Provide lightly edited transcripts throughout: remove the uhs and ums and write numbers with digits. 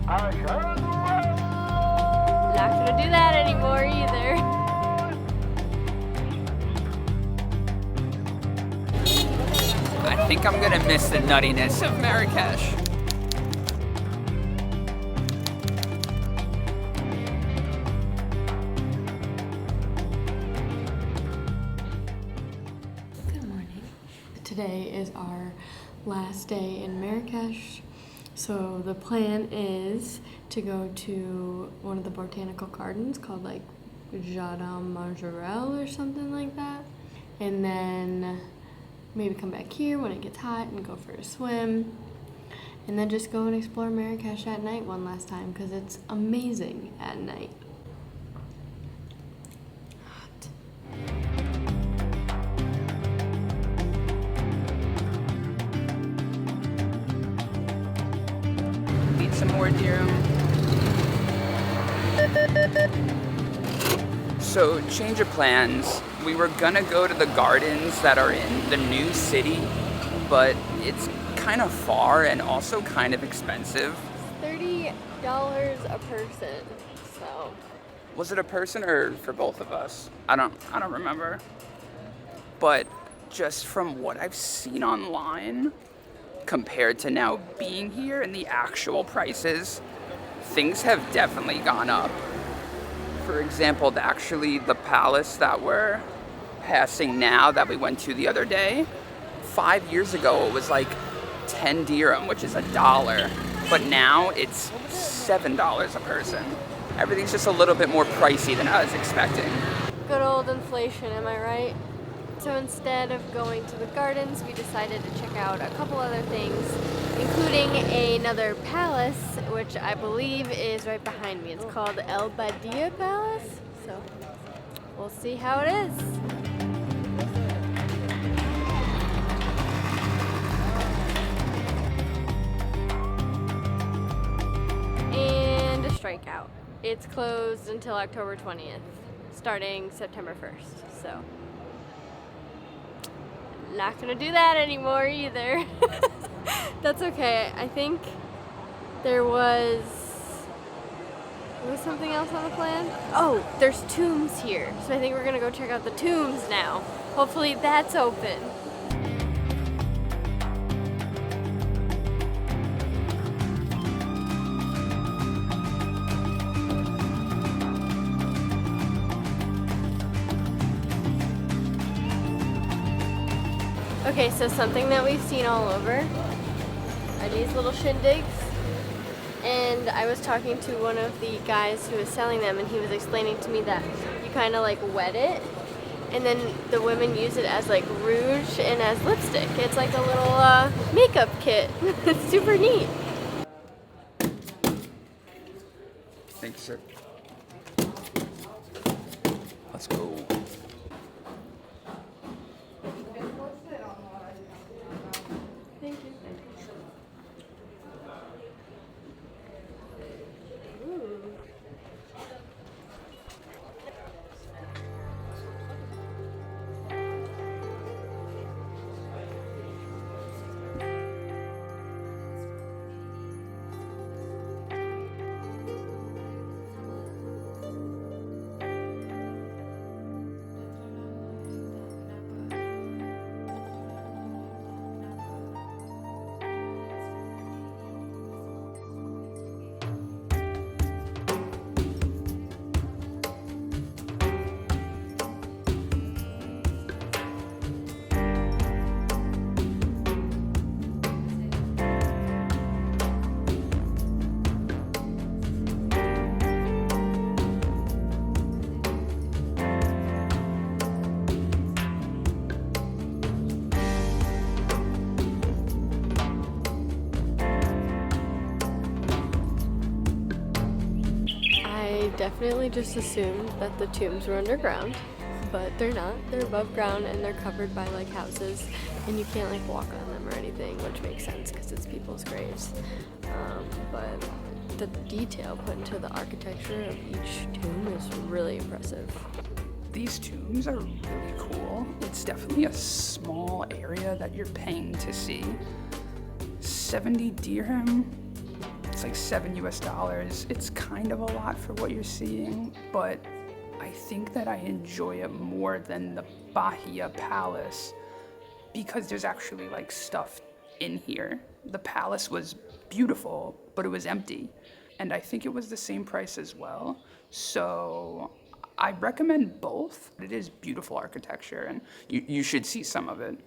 Not gonna do that anymore either. I think I'm gonna miss the nuttiness of Marrakesh. Good morning. Today is our last day in Marrakesh. So the plan is to go to one of the botanical gardens called like Jardin Majorelle or something like that. And then maybe come back here when it gets hot and go for a swim. And then just go and explore Marrakesh at night one last time because it's amazing at night. Hot. Need some more dirham. So, change of plans. We were gonna go to the gardens that are in the new city, but it's kind of far and also kind of expensive. $30 a person, so. Was it a person or for both of us? I don't remember. But just from what I've seen online, compared to now being here and the actual prices, things have definitely gone up. For example, the palace that we're passing now that we went to the other day, 5 years ago it was like 10 dirham, which is $1, but now it's $7 a person. Everything's just a little bit more pricey than I was expecting. Good old inflation, am I right? So instead of going to the gardens, we decided to check out a couple other things, including another palace, which I believe is right behind me. It's called El Badia Palace, so we'll see how it is. And a strikeout. It's closed until October 20th, starting September 1st, so. Not gonna do that anymore either. That's okay. I think there was something else on the plan? Oh, there's tombs here. So I think we're gonna go check out the tombs now. Hopefully that's open. Okay, so something that we've seen all over are these little shindigs. And I was talking to one of the guys who was selling them, and he was explaining to me that you kind of like wet it, and then the women use it as like rouge and as lipstick. It's like a little makeup kit. It's super neat. Thank you, sir. Let's go. Thank you. Ooh. Definitely just assumed that the tombs were underground, but they're not. They're above ground and they're covered by like houses, and you can't like walk on them or anything, which makes sense because it's people's graves. But the detail put into the architecture of each tomb is really impressive. These tombs are really cool. It's definitely a small area that you're paying to see. 70 dirham It's like $7 US. It's kind of a lot for what you're seeing, but I think that I enjoy it more than the Bahia Palace because there's actually like stuff in here. The palace was beautiful, but it was empty. And I think it was the same price as well. So I recommend both. It is beautiful architecture, and you should see some of it.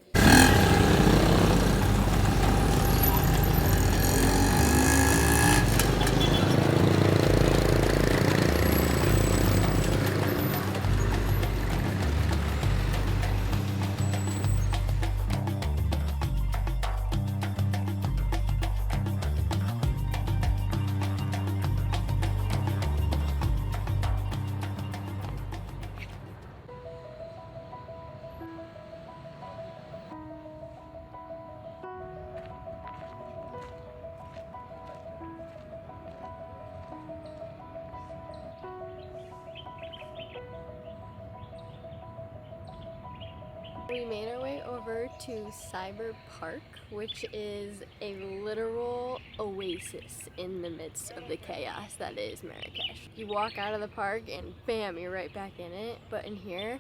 We made our way over to Cyber Park, which is a literal oasis in the midst of the chaos that is Marrakesh. You walk out of the park and bam, you're right back in it. But in here,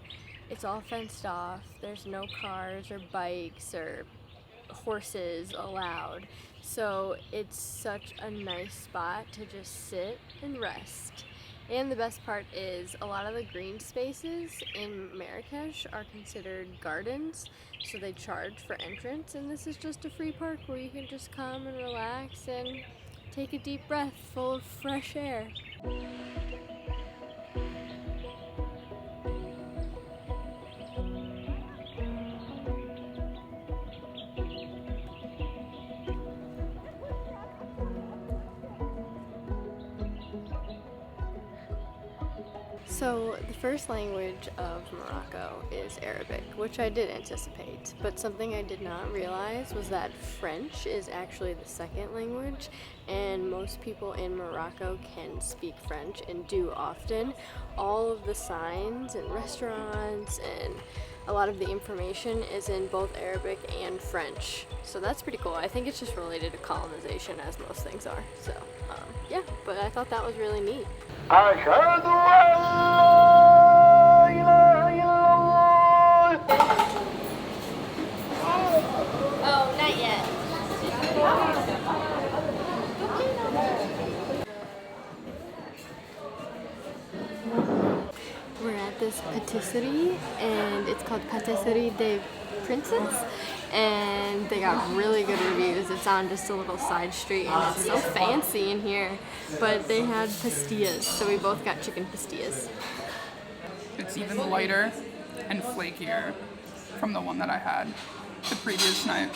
it's all fenced off. There's no cars or bikes or horses allowed. So it's such a nice spot to just sit and rest. And the best part is a lot of the green spaces in Marrakesh are considered gardens, so they charge for entrance, and this is just a free park where you can just come and relax and take a deep breath full of fresh air. So the first language of Morocco is Arabic, which I did anticipate, but something I did not realize was that French is actually the second language, and most people in Morocco can speak French and do often. All of the signs and restaurants and a lot of the information is in both Arabic and French, so that's pretty cool. I think it's just related to colonization, as most things are. So yeah, but I thought that was really neat. أشهد أن لا إله إلا الله. Oh, not yet. We're at this patisserie, and it's called Patisserie des Princes, and they got really good reviews. It's on just a little side street, and it's so fancy in here. But they had pastillas, so we both got chicken pastillas. It's even lighter and flakier from the one that I had the previous night.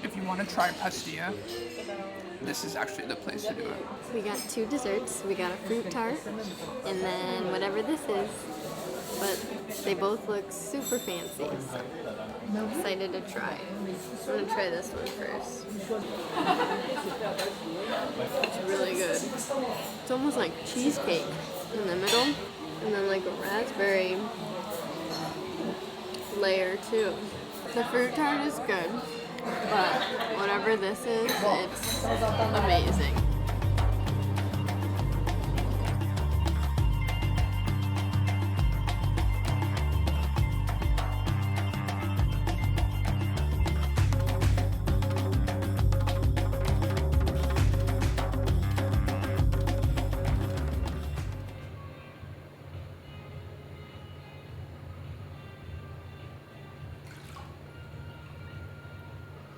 If you want to try pastilla, this is actually the place to do it. We got two desserts. We got a fruit tart, and then whatever this is. But they both look super fancy, so I'm excited to try. I'm gonna try this one first. It's really good. It's almost like cheesecake in the middle, and then like a raspberry layer too. The fruit tart is good, but whatever this is, it's amazing.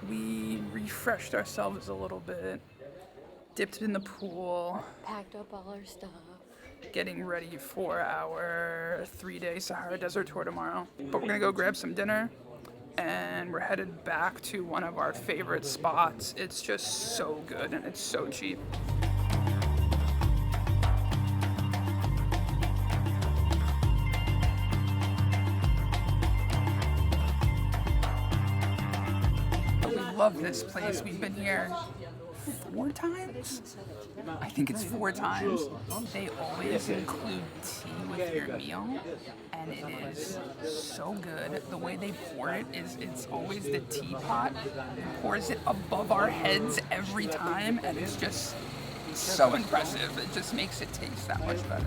We refreshed ourselves a little bit, dipped in the pool, Packed up all our stuff. getting ready for our 3-day Sahara Desert Tour tomorrow. But we're gonna go grab some dinner, and we're headed back to one of our favorite spots. It's just so good and it's so cheap. Love this place. We've been here 4 times? I think it's 4 times. They always include tea with your meal, and it is so good. The way they pour it is it's always the teapot pours it above our heads every time, and it's just so impressive. It just makes it taste that much better.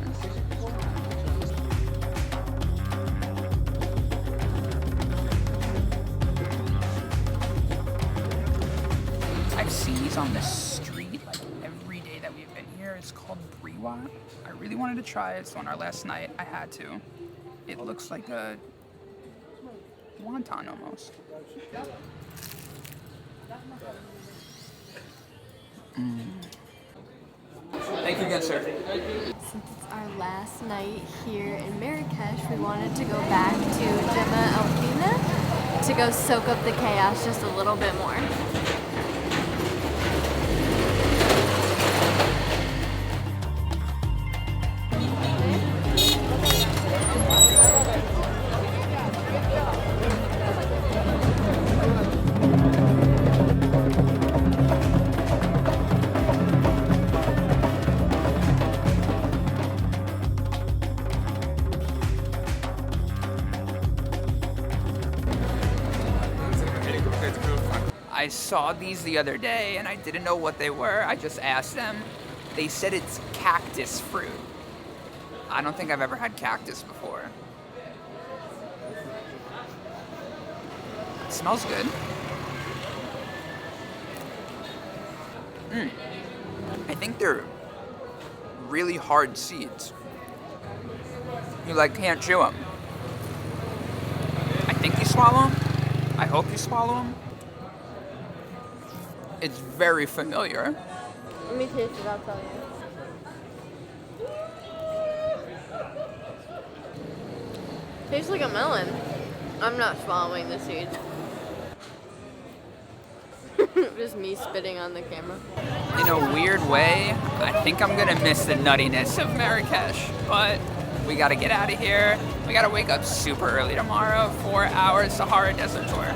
I've seen these on the street like every day that we've been here. It's called briwa. I really wanted to try it, so on our last night I had to. It looks like a wonton almost. Thank you again, sir. Since it's our last night here in Marrakesh, we wanted to go back to Gemma El Fina to go soak up the chaos just a little bit more. I saw these the other day and I didn't know what they were. I just asked them. They said it's cactus fruit. I don't think I've ever had cactus before. It smells good. I think they're really hard seeds. You like can't chew them. I think you swallow them. I hope you swallow them. It's very familiar. Let me taste it, I'll tell you. Tastes like a melon. I'm not swallowing the seeds. Just me spitting on the camera. In a weird way, I think I'm gonna miss the nuttiness of Marrakesh, but we gotta get out of here. We gotta wake up super early tomorrow for our Sahara Desert Tour.